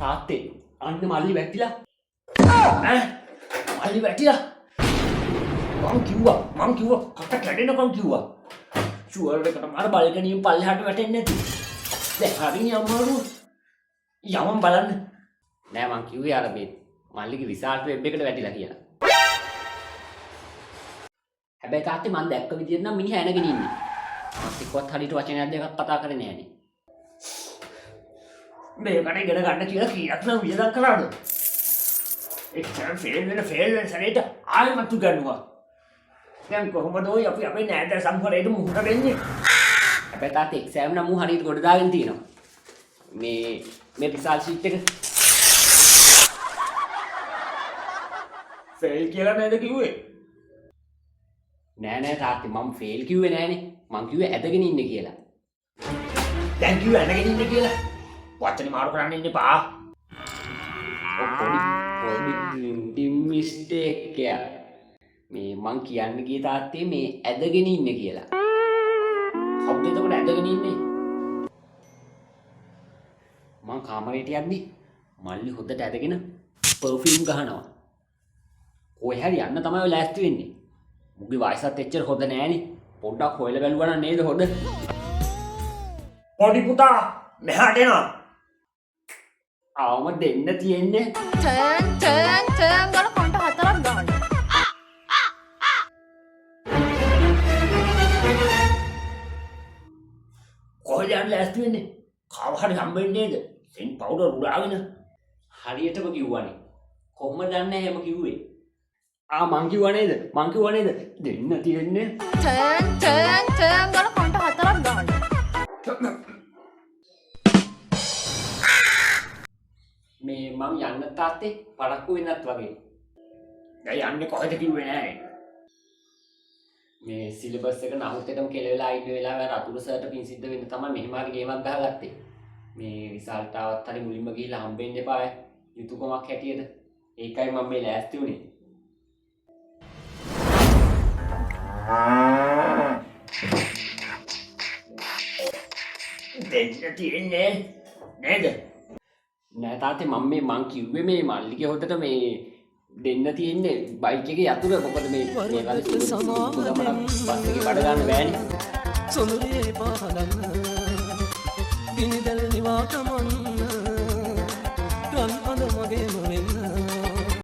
තාත්තේ අන්න මල්ලි වැටිලා මල්ලි වැටිලා මං කිව්වා කට කැඩෙනකම් කිව්වා ෂුවර් එකට මාර බල්කනියෙන් පල්ලෙහාට වැටෙන්නේ නැති දැන් හරිය අමාරු යමන් බලන්න නෑ මං කිව්වේ අර මේ මල්ලිගේ රිසල්ට් වෙබ් එකට වැටිලා කියලා හැබැයි තාත්තේ මං දැක්ක විදියට නම් මිනිහා ඇනගෙන ඉන්නේ මත් එක්කවත් හරියට වචනයක් දෙකක් කතා කරේ නෑනේ මේකට ඉගෙන ගන්න කියලා කීයක් නම් වියදම් කරාද එක්සෑම් ෆේල් වෙන සැරේට ආයෙමත් උගන්වුවා දැන් කොහොමද ඔය අපි අපේ නෑදෑ සම්ප්‍රදායට මුහුණ දෙන්නේ හැබැයි තාත්තේ එක්සෑම් නම් මු හරියට ගොඩ දාගෙන තියෙනවා මේ රිසල්ට් ෂීට් එක ෆේල් කියලා නේද කිව්වේ නෑ තාත්තේ මම ෆේල් කිව්වේ නෑනේ මං කිව්වේ ඇදගෙන ඉන්න කියලා දැන් කිව්වේ ඇදගෙන ඉන්න කියලා වචනේ මාරු කරන්න ඉන්න එපා පොඩි මිස්ටේක් එක මේ මං කියන්න ගිය තාත්තේ මේ ඇදගෙන ඉන්න කියලා කවුද එතකොට ඇදගෙන ඉන්නේ මං කාමරේට යන්නේ මල්ලි හොද්දට ඇදගෙන පර්ෆියුම් ගහනවා කොහේ හරි යන්න තමයි ඔය ලෑස්ති වෙන්නේ මුගේ වයසත් එච්චර හොඳ නෑනේ පොඩ්ඩක් හොයලා බලුවා නම් නේද හොඳ පොඩි පුතා මෙහාට එනවා ආවම දෙන්න තියෙන්නේ ටර්න් ගාලා කොන්ට හතරක් ගහන්න කොහෙද යන්න ලෑස්ති වෙන්නේ කාව හරි හම්බෙන්නේ නේද සෙන් පවුඩර් උරාගෙන හරියටම කිව්වනේ කොහොමද දන්නේ එහෙම කිව්වේ මං කිව්වා නේද දෙන්න තියෙන්නේ ටර්න් ගාලා කොන්ට හතරක් ගහන්න මේ මං යන්න තාත්තේ පරක්කු වෙන්නත් වගේ දැන් යන්නේ කොහෙද කිව්වේ නෑ මේ සිලබස් එක නහුත්තටම කෙලවෙලා ඉන්න වෙලාවේ අතුරු සර්ට පින් සිද්ධ වෙන්න තමයි මෙහෙම හරි ගේමක් ගහගත්තේ මේ රිසල්ට් ආවත් හරි මුලින්ම ගිහිල්ලා හම්බෙන්න එපා යුතුයකමක් හැටියට ඒකයි මම මේ ලෑස්ති වුනේ දෙන්න තියෙන්නේ නේද නෑ තාත්තේ මං කිව්වේ මේ මල්ලිගේ හොදට මේ දෙන්න තියෙන්නේ බයික් එකේ යතුර මොකද මේ බස් එකේ බඩ ගන්න බෑනේ සොඳුරේ පාහලන්න පිනිදල් නිවාකමන්